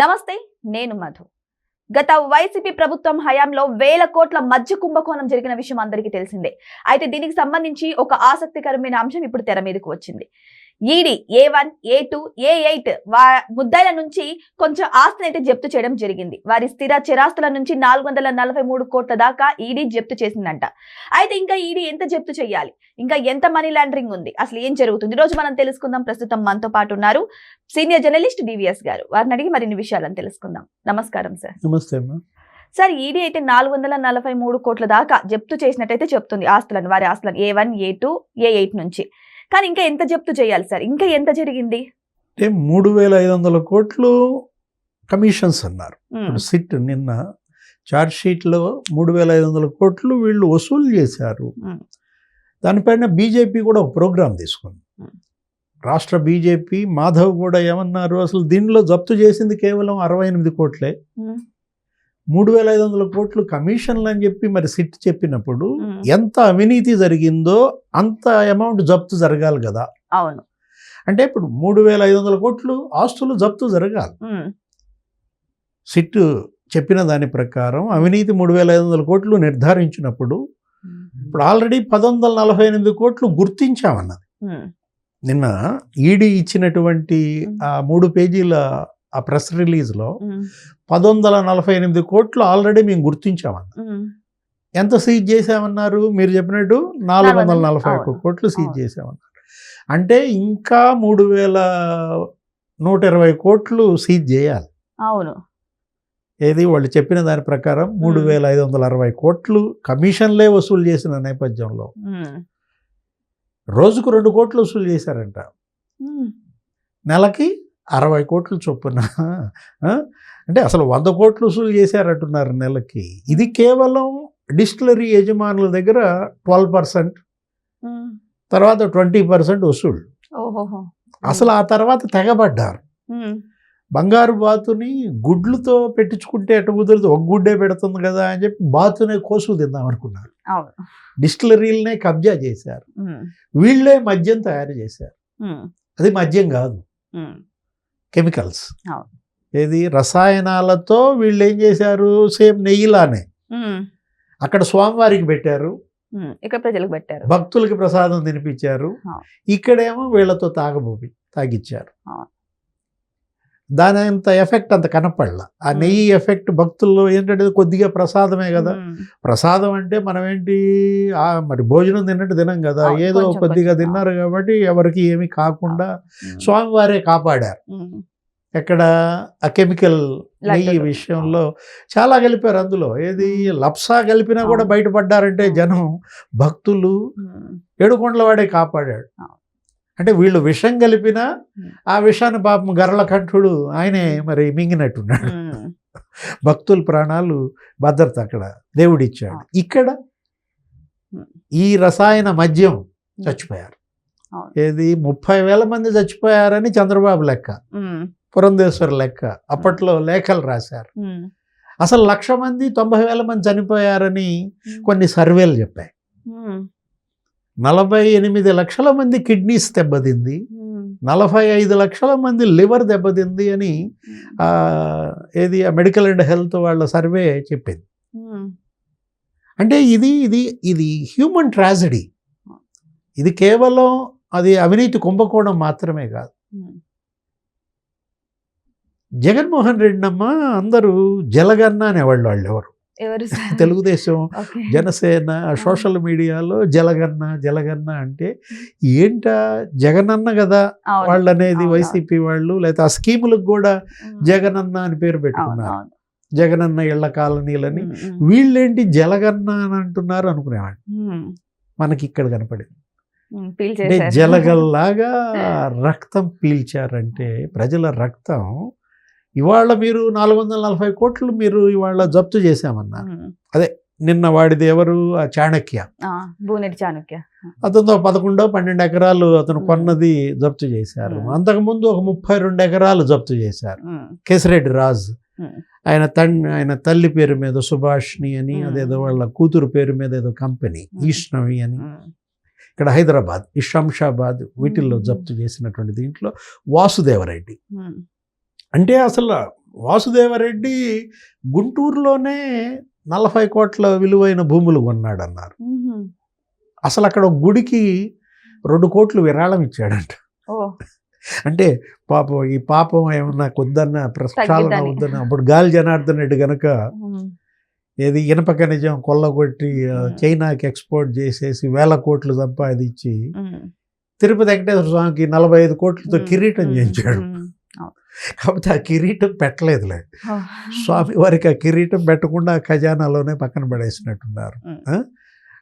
నమస్తే, నేను మధు. గత వైసీపీ ప్రభుత్వం హయాంలో వేల కోట్ల మద్య కుంభకోణం జరిగిన విషయం అందరికీ తెలిసిందే. అయితే దీనికి సంబంధించి ఒక ఆసక్తికరమైన అంశం ఇప్పుడు తెర మీదకు వచ్చింది. ఈడీ A1, A2, A8 ముద్దాయిల నుంచి కొంచెం ఆస్తిని అయితే జప్తు చేయడం జరిగింది. వారి స్థిర చిరాస్తుల నుంచి 443 కోట్ల దాకా ఈడీ జప్తు చేసిందంట. అయితే ఇంకా ఈడీ ఎంత జప్తు చేయాలి, ఇంకా ఎంత మనీ లాండరింగ్ ఉంది, అసలు ఏం జరుగుతుంది, ఈ రోజు మనం తెలుసుకుందాం. ప్రస్తుతం మనతో పాటు ఉన్నారు సీనియర్ జర్నలిస్ట్ DVS గారు. వారిని అడిగి మరిన్ని విషయాలను తెలుసుకుందాం. నమస్కారం సార్. నమస్తే అమ్మా. సార్, ఈడీ అయితే 443 కోట్ల దాకా జప్తు చేసినట్టయితే చెప్తుంది ఆస్తులను, వారి ఆస్తులను A1, A2, A8 నుంచి. కానీ ఇంకా ఎంత జప్తు చేయాలి సార్, ఇంకా ఎంత జరిగింది? అంటే 3500 కోట్లు కమిషన్స్ అన్నారు. సిట్ నిన్న చార్జ్ షీట్లో 3500 కోట్లు వీళ్ళు వసూలు చేశారు. దానిపైన బీజేపీ కూడా ఒక ప్రోగ్రాం తీసుకుంది. రాష్ట్ర బీజేపీ మాధవ్ కూడా ఏమన్నారు, అసలు దీనిలో జప్తు చేసింది కేవలం 68 కోట్లే, 3500 కోట్లు కమిషన్లు అని చెప్పి మరి సిట్ చెప్పినప్పుడు ఎంత అవినీతి జరిగిందో అంత అమౌంట్ జప్తు జరగాలి కదా. అవును. అంటే ఇప్పుడు 3500 కోట్లు ఆస్తులు జప్తు జరగాలి. సిట్ చెప్పిన దాని ప్రకారం అవినీతి 3500 కోట్లు నిర్ధారించినప్పుడు ఇప్పుడు ఆల్రెడీ 1148 కోట్లు గుర్తించామన్నది. నిన్న ఈడీ ఇచ్చినటువంటి ఆ 3 పేజీల ఆ ప్రెస్ రిలీజ్లో 1148 కోట్లు ఆల్రెడీ మేము గుర్తించామన్న. ఎంత సీజ్ చేసామన్నారు? మీరు చెప్పినట్టు 441 కోట్లు సీజ్ చేసామన్నారు. అంటే ఇంకా 3120 కోట్లు సీజ్ చేయాలి. అవును. ఏది వాళ్ళు చెప్పిన దాని ప్రకారం 3560 కోట్లు కమిషన్లే వసూలు చేసిన నేపథ్యంలో రోజుకు 2 కోట్లు వసూలు చేశారంట. నెలకి 60 కోట్లు చొప్పున. అంటే అసలు 100 కోట్లు వసూలు చేశారంటున్నారు నెలకి. ఇది కేవలం డిస్టిలరీ యజమానుల దగ్గర 12%, తర్వాత 20% వసూలు. అసలు ఆ తర్వాత తెగబడ్డారు. బంగారు బాతుని గుడ్లతో పెట్టించుకుంటే ఎటు కుదురుతుంది, ఒక గుడ్డే పెడుతుంది కదా అని చెప్పి బాతునే కోసు తిందాం అనుకున్నారు. డిస్టిలరీలనే కబ్జా చేశారు. వీళ్ళే మద్యం తయారు చేశారు. అది మద్యం కాదు, కెమికల్స్. ఏది రసాయనాలతో వీళ్ళు ఏం చేశారు, సేమ్ నెయ్యిలానే అక్కడ స్వామివారికి పెట్టారు, ఇక్కడ ప్రజలకు పెట్టారు, భక్తులకి ప్రసాదం తినిపించారు. ఇక్కడేమో వీళ్ళతో తాగిచ్చారు. దాని అంత ఎఫెక్ట్ అంత కనపడలా. ఆ నెయ్యి ఎఫెక్ట్ భక్తుల్లో ఏంటంటే కొద్దిగా ప్రసాదమే కదా. ప్రసాదం అంటే మనం ఏంటి మరి భోజనం తిన్నట్టు తినం కదా, ఏదో కొద్దిగా తిన్నారు కాబట్టి ఎవరికి ఏమీ కాకుండా స్వామివారే కాపాడారు. ఎక్కడ ఆ కెమికల్ నెయ్యి విషయంలో చాలా కలిపారు. అందులో ఏది లప్సా కలిపినా కూడా బయటపడ్డారంటే జనం, భక్తులు, ఏడుకొండలవాడే కాపాడాడు. అంటే వీళ్ళు విషం కలిపినా ఆ విషాన్ని పాపం గరళ కంఠుడు ఆయనే మరి మింగినట్టున్నాడు. భక్తుల ప్రాణాలు భద్రత అక్కడ దేవుడిచ్చాడు. ఇక్కడ ఈ రసాయన మద్యం చచ్చిపోయారు. ఏది 30,000 మంది చచ్చిపోయారని చంద్రబాబు లెక్క, పురంధేశ్వర్ లెక్క అప్పట్లో లేఖలు రాశారు. అసలు 1,00,000 మంది 90,000 మంది చనిపోయారని కొన్ని సర్వేలు చెప్పాయి. 48 లక్షల మంది కిడ్నీస్ దెబ్బతింది, 45 లక్షల మంది లివర్ దెబ్బతింది అని ఏది మెడికల్ అండ్ హెల్త్ వాళ్ళ సర్వే చెప్పింది. అంటే ఇది హ్యూమన్ ట్రాజడీ. ఇది కేవలం అది అవినీతి కుంభకోణం మాత్రమే కాదు. జగన్మోహన్ రెడ్డి అమ్మ అందరూ జలగన్న అనేవాళ్ళు. వాళ్ళు ఎవరు? తెలుగుదేశం, జనసేన సోషల్ మీడియాలో జలగన్న అంటే ఏంటా, జగనన్న కదా వాళ్ళు అనేది వైసీపీ వాళ్ళు. లేకపోతే ఆ స్కీములకు కూడా జగనన్న అని పేరు పెట్టుకున్నారు, జగనన్న ఇళ్ల కాలనీలని. వీళ్ళేంటి జలగన్న అని అంటున్నారు అనుకునేవాడు. మనకి ఇక్కడ కనపడింది అంటే జలగల్లాగా రక్తం పీల్చారంటే ప్రజల రక్తం. ఇవాళ మీరు 440 కోట్లు మీరు ఇవాళ జప్తు చేశామన్నారు. అదే నిన్న వాడిది ఎవరు, ఆ చాణక్య, బూనెటి చాణక్య, అతనితో 11-12 ఎకరాలు అతను కొన్నది జప్తు చేశారు. అంతకుముందు ఒక 32 ఎకరాలు జప్తు చేశారు. కేసిరెడ్డి రాజ్ ఆయన తల్లి పేరు మీద సుభాష్ని అని, అదేదో వాళ్ళ కూతురు పేరు మీద ఏదో కంపెనీ ఈష్ణవి అని, ఇక్కడ హైదరాబాద్, ఈ శంషాబాద్, వీటిల్లో జప్తు చేసినటువంటి దీంట్లో వాసుదేవరెడ్డి. అంటే అసలు వాసుదేవరెడ్డి గుంటూరులోనే 40 కోట్ల విలువైన భూములు కొన్నాడన్నారు. అసలు అక్కడ ఒక గుడికి 2 కోట్లు విరాళం ఇచ్చాడంట. అంటే పాపం ఈ పాపం ఏమన్నా కొద్దన్న ప్రక్షాళన అవుద్దన్న. అప్పుడు గాలి జనార్దన్ రెడ్డి కనుక ఏది ఇనప ఖనిజం కొల్లగొట్టి చైనాకి ఎక్స్పోర్ట్ చేసేసి 1000 కోట్లు సంపాదించి తిరుపతి వెంకటేశ్వర స్వామికి 45 కోట్లతో కిరీటం చేయించాడు. కాకపోతే ఆ కిరీటం పెట్టలేదులే, స్వామి వారికి ఆ కిరీటం పెట్టకుండా ఖజానాలోనే పక్కన పడేసినట్టున్నారు.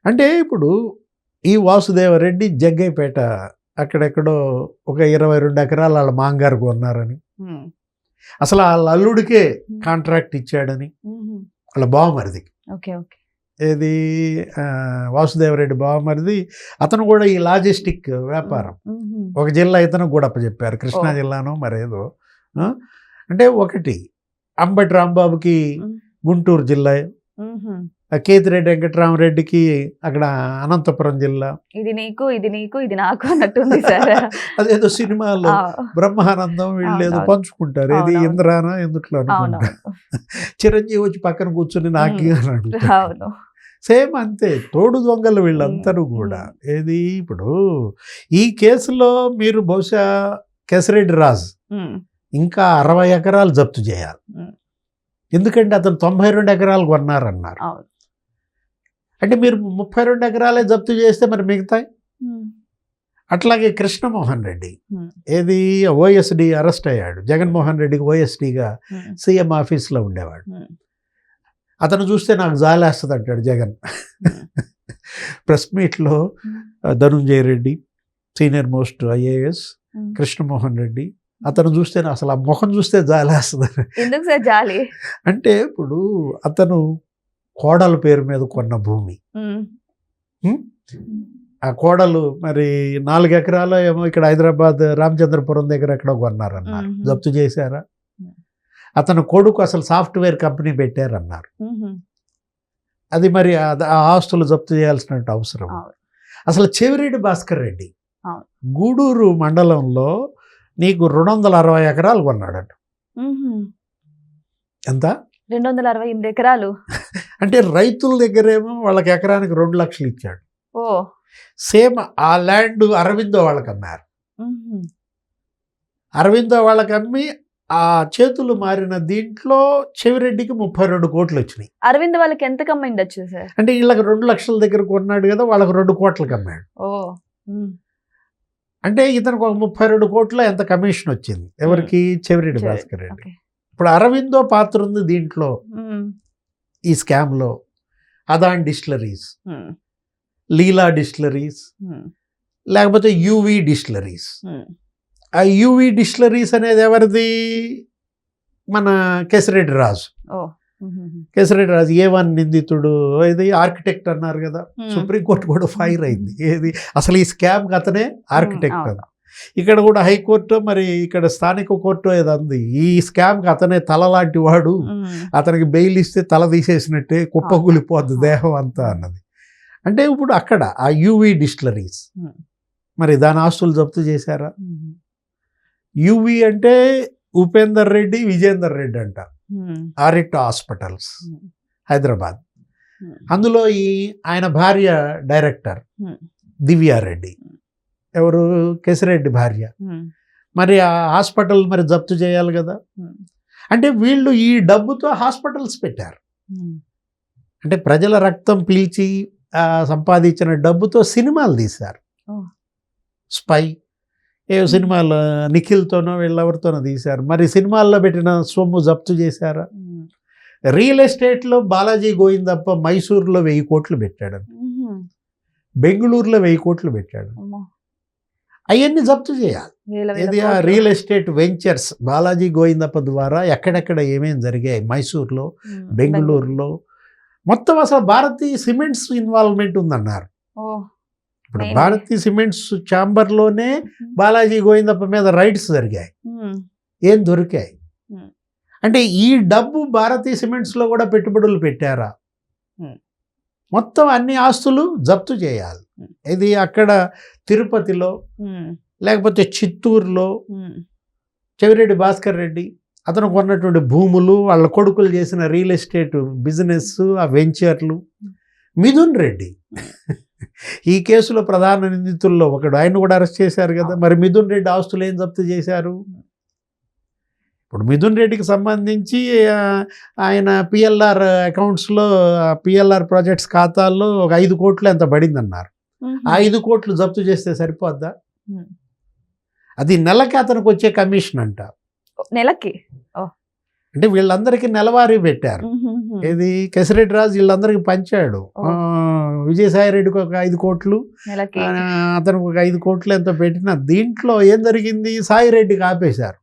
అంటే ఇప్పుడు ఈ వాసుదేవరెడ్డి జగ్గైపేట అక్కడెక్కడో ఒక 22 ఎకరాలు వాళ్ళ మాంగారు కొన్నారని, అసలు వాళ్ళ అల్లుడికే కాంట్రాక్ట్ ఇచ్చాడని, వాళ్ళ బావమరిదికి, ఏది వాసుదేవరెడ్డి బావమరిది, అతను కూడా ఈ లాజిస్టిక్ వ్యాపారం ఒక జిల్లా ఇతను కూడా అప్పచెప్పారు, కృష్ణా జిల్లానో మరేదో. అంటే ఒకటి అంబటి రాంబాబుకి గుంటూరు జిల్లా, కేతిరెడ్డి వెంకటరామరెడ్డికి అక్కడ అనంతపురం జిల్లా. ఇది నీకు ఇది నీకు ఇది నాకు అన్నట్టుంది సార్. అదేదో సినిమాలో బ్రహ్మానందం వీళ్ళేదో పంచుకుంటారు, ఇది ఇంద్రానా ఎందుట్లో అనుకుంటా. చిరంజీవి వచ్చి పక్కన కూర్చొని నాకి అని అడుగుతాడు. సేమ్ అంతే, తోడు దొంగలు వీళ్ళందరూ కూడా. ఏది ఇప్పుడు ఈ కేసులో మీరు బహుశా కేశరెడ్డి రాజు ఇంకా 60 ఎకరాలు జప్తు చేయాలి. ఎందుకంటే అతను 92 ఎకరాలు కొన్నారన్నారు. అంటే మీరు 32 ఎకరాలే జప్తు చేస్తే మరి మిగతాయి. అట్లాగే కృష్ణమోహన్ రెడ్డి ఏది ఓఎస్డి అరెస్ట్ అయ్యాడు. జగన్మోహన్ రెడ్డికి ఓఎస్డిగా సీఎం ఆఫీస్లో ఉండేవాడు. అతను చూస్తే నాకు జాలేస్తుంది అంటాడు జగన్. ప్రెస్ మీట్లో Dhanunjaya Reddy senior most IAS, Krishnamohan Reddy, అతను చూస్తే అసలు ఆ ముఖం చూస్తే జాలేస్తుంది. ఎందుకు సార్ జాలి అంటే ఇప్పుడు అతను కోడల పేరు మీద కొన్న భూమి, ఆ కోడలు మరి 4 ఎకరాలు ఏమో ఇక్కడ హైదరాబాద్ రామచంద్రపురం దగ్గర ఎక్కడో కొన్నారన్నారు, జప్తు చేశారా. అతను కొడుకు అసలు సాఫ్ట్వేర్ కంపెనీ పెట్టారన్నారు. అది మరి ఆ ఆస్తులు జప్తు చేయాల్సిన అవసరం. అసలు చెవిరెడ్డి భాస్కర్ రెడ్డి గూడూరు మండలంలో నీకు 260 ఎకరాలు కొన్నాడట. ఎంత? 228 ఎకరాలు. అంటే రైతుల దగ్గరేమో వాళ్ళకి ఎకరానికి 2 లక్షలు ఇచ్చాడు. సేమ్ ఆ ల్యాండ్ అరవిందో వాళ్ళకి అమ్మారు. అరవిందో వాళ్ళకి అమ్మి ఆ చేతులు మారిన దీంట్లో చెవిరెడ్డికి 32 కోట్లు వచ్చినాయి. అరవింద్ వాళ్ళకి ఎంత కమ్మిండొచ్చు సార్? అంటే వీళ్ళకి 2 లక్షల దగ్గర కొన్నాడు కదా, వాళ్ళకి 2 కోట్లకి అమ్మాడు. అంటే ఇతనికి ఒక 32 కోట్ల ఎంత కమిషన్ వచ్చింది ఎవరికి? చెవిరెడ్డి భాస్కర్ రెడ్డి. ఇప్పుడు అరవిందో పాత్ర ఉంది దీంట్లో, ఈ స్కామ్లో. అదాన్ డిస్టిలరీస్, లీలా డిస్టిలరీస్, లేకపోతే యూవి డిస్టిలరీస్. ఆ యూవి డిస్టిలరీస్ అనేది ఎవరిది? మన కేశరెడ్డి రాజు. కేశరెడ్డి రాజు A1 నిందితుడు, ఇది ఆర్కిటెక్ట్ అన్నారు కదా, సుప్రీంకోర్టు కూడా ఫైర్ అయింది. ఏది అసలు ఈ స్కామ్కి అతనే ఆర్కిటెక్ట్ అని. ఇక్కడ కూడా హైకోర్టు మరి ఇక్కడ స్థానిక కోర్టు ఏదో అంది, ఈ స్కామ్కి అతనే తల లాంటి వాడు, అతనికి బెయిల్ ఇస్తే తల తీసేసినట్టే కుప్పకూలిపోద్ది దేహం అంతా అన్నది. అంటే ఇప్పుడు అక్కడ ఆ యూవి డిస్టిలరీస్ మరి దాని ఆస్తులు జప్తు చేశారా? యూవి అంటే ఉపేందర్ రెడ్డి, విజేందర్ రెడ్డి అంట, ఆరిట్ హాస్పిటల్స్ హైదరాబాద్. అందులో ఆయన భార్య డైరెక్టర్ దివ్యారెడ్డి, ఎవరు? కేశరెడ్డి భార్య. మరి ఆ హాస్పిటల్ మరి జప్తు చేయాలి కదా. అంటే వీళ్ళు ఈ డబ్బుతో హాస్పిటల్స్ పెట్టారు. అంటే ప్రజల రక్తం పీల్చి సంపాదించిన డబ్బుతో సినిమాలు తీశారు. స్పై ఏ సినిమాలు నిఖిల్తోనో వీళ్ళెవరితోనో తీశారు. మరి సినిమాల్లో పెట్టిన సొమ్ము జప్తు చేశారా? రియల్ ఎస్టేట్లో బాలాజీ గోవిందప్ప మైసూరులో 1000 కోట్లు పెట్టాడు, బెంగళూరులో 1000 కోట్లు పెట్టాడు. అవన్నీ జప్తు చేయాలి. ఇది ఆ real estate ventures Balaji Govindappa ద్వారా ఎక్కడెక్కడ ఏమేమి జరిగాయి, మైసూర్లో, బెంగళూరులో మొత్తం. అసలు భారతీయ సిమెంట్స్ ఇన్వాల్వ్మెంట్ ఉందన్నారు. ఇప్పుడు భారతీయ సిమెంట్స్ ఛాంబర్లోనే బాలాజీ గోవిందప్ప మీద రైడ్స్ జరిగాయి, ఏం దొరికాయి. అంటే ఈ డబ్బు భారతీయ సిమెంట్స్లో కూడా పెట్టుబడులు పెట్టారా? మొత్తం అన్ని ఆస్తులు జప్తు చేయాలి. ఇది అక్కడ తిరుపతిలో, లేకపోతే చిత్తూరులో చెవిరెడ్డి భాస్కర్ రెడ్డి, అతను కొన్నటువంటి భూములు, వాళ్ళ కొడుకులు చేసిన రియల్ ఎస్టేట్ బిజినెస్, ఆ వెంచర్లు. మిథున్ రెడ్డి ఈ కేసులో ప్రధాన నిందితుల్లో ఒకడు, ఆయన కూడా అరెస్ట్ చేశారు కదా. మరి మిథున్ రెడ్డి ఆస్తులు ఏం జప్తు చేశారు? ఇప్పుడు మిథున్ రెడ్డికి సంబంధించి ఆయన పిఎల్ఆర్ అకౌంట్స్లో, పిఎల్ఆర్ ప్రాజెక్ట్స్ ఖాతాల్లో ఒక 5 కోట్లు ఎంత పడిందన్నారు. ఆ 5 కోట్లు జప్తు చేస్తే సరిపోద్దా? అది నెలకి అతనికి వచ్చే కమిషన్ అంట. నెలకి అంటే వీళ్ళందరికీ నెలవారీ పెట్టారు. ఇది కేసిరెడ్డి రాజు వీళ్ళందరికీ పంచాడు. విజయసాయి రెడ్డికి ఒక 5 కోట్లు, అతనికి ఒక 5 కోట్లు ఎంత పెట్టినా దీంట్లో ఏం జరిగింది? సాయి రెడ్డికి ఆపేశారు.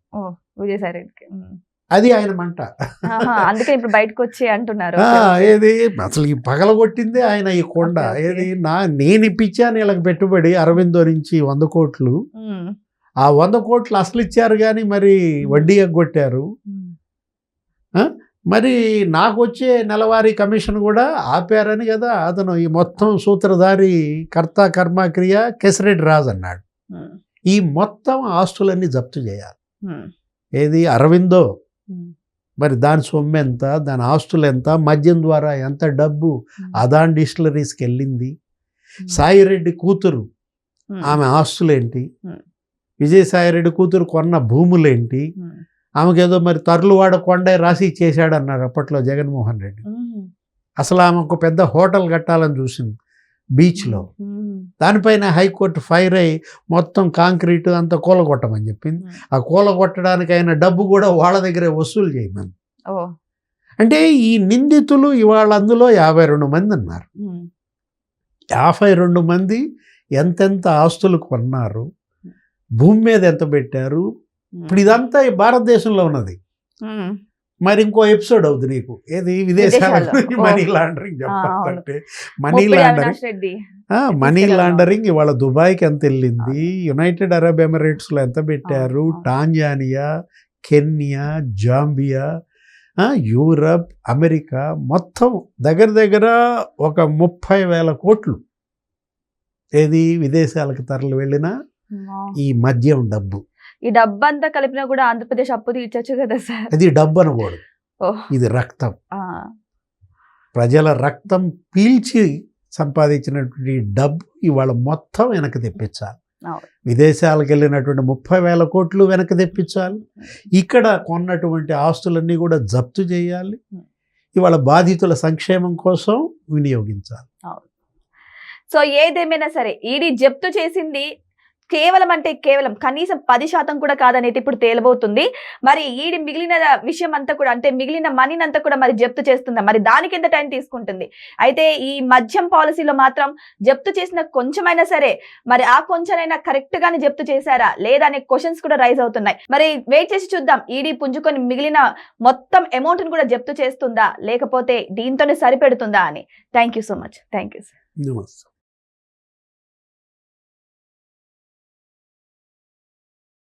విజయసాయి రెడ్డికి అది ఆయన మంట. అందుకే ఇప్పుడు బయటకు వచ్చి అంటున్నారు. ఏది అసలు ఈ పగలగొట్టిందే ఆయన ఈ కొండ. ఏది నేను ఇప్పించాను వీళ్ళకి పెట్టుబడి అరవిందో నుంచి 100 కోట్లు. ఆ 100 కోట్లు అసలు ఇచ్చారు కానీ మరి వడ్డీ ఎగ్గొట్టారు. మరి నాకు వచ్చే నెలవారీ కమిషన్ కూడా ఆపారని కదా అతను ఈ మొత్తం సూత్రధారి, కర్త కర్మక్రియ కేసిరెడ్డి రాజు అన్నాడు. ఈ మొత్తం ఆస్తులన్నీ జప్తు చేయాలి. ఏది అరవిందో, మరి దాని సొమ్ము ఎంత, దాని ఆస్తులు ఎంత, మద్యం ద్వారా ఎంత డబ్బు అదాన్ డిస్టిలరీస్కి వెళ్ళింది, సాయి రెడ్డి కూతురు ఆమె ఆస్తులేంటి, విజయసాయి రెడ్డి కూతురు కొన్న భూములేంటి, ఆమెకేదో మరి తరులువాడ కొండే రాసి ఇచ్చేసాడు అన్నారు అప్పట్లో జగన్మోహన్ రెడ్డి. అసలు ఆమె ఒక పెద్ద హోటల్ కట్టాలని చూసింది బీచ్లో. దానిపైన హైకోర్టు ఫైర్ అయ్యి మొత్తం కాంక్రీట్ అంతా కూలగొట్టమని చెప్పింది. ఆ కూలగొట్టడానికి అయిన డబ్బు కూడా వాళ్ళ దగ్గరే వసూలు చేయమని. అంటే ఈ నిందితులు ఇవాళ అందులో 52 మంది ఉన్నారు. 52 మంది ఎంతెంత ఆస్తులు కొన్నారు, భూమి మీద ఎంత పెట్టారు. ఇప్పుడు ఇదంతా ఈ భారతదేశంలో ఉన్నది. మరి ఇంకో ఎపిసోడ్ అవుతుంది నీకు, ఏది విదేశాలకు మనీ లాండరింగ్ చెప్పాలంటే. మనీ లాండరింగ్ ఇవాళ దుబాయ్కి ఎంత వెళ్ళింది, యునైటెడ్ అరబ్ ఎమిరేట్స్లో ఎంత పెట్టారు, Tanzania, Kenya, Zambia, Europe, America మొత్తం దగ్గర ఒక 30,000 కోట్లు ఏది విదేశాలకు తరలి వెళ్ళిన ఈ మద్యం డబ్బు. ఈ డబ్బు అంతా కలిపినా కూడా ఆంధ్రప్రదేశ్ అప్పు తీర్చొచ్చు కదా సార్. అది డబ్బు అనకూడదు, ఇది రక్తం. ప్రజల రక్తం పీల్చి సంపాదించినటువంటి డబ్బు ఇవాళ మొత్తం వెనక్కి తెప్పించాలి. విదేశాలకు వెళ్ళినటువంటి 30,000 కోట్లు వెనక్కి తెప్పించాలి. ఇక్కడ కొన్నటువంటి ఆస్తులన్నీ కూడా జప్తు చేయాలి. ఇవాళ బాధితుల సంక్షేమం కోసం వినియోగించాలి. సో ఏదేమైనా సరే ఈడీ జప్తు చేసింది కేవలం కనీసం 10% కూడా కాదనేది ఇప్పుడు తేలబోతుంది. మరి ఈడి మిగిలిన విషయం అంతా కూడా, అంటే మిగిలిన మనీని అంతా కూడా మరి జప్తు చేస్తుందా, మరి దానికి ఎంత టైం తీసుకుంటుంది? అయితే ఈ మద్యం పాలసీలో మాత్రం జప్తు చేసిన కొంచెమైనా సరే మరి ఆ కొంచెమైనా కరెక్ట్ గానే జప్తు చేశారా లేదా అనే క్వశ్చన్స్ కూడా రైజ్ అవుతున్నాయి. మరి వెయిట్ చేసి చూద్దాం, ఈడీ పుంజుకొని మిగిలిన మొత్తం అమౌంట్ ని కూడా జప్తు చేస్తుందా లేకపోతే దీంతోనే సరిపెడుతుందా అని. Thank you so much. Thank you sir.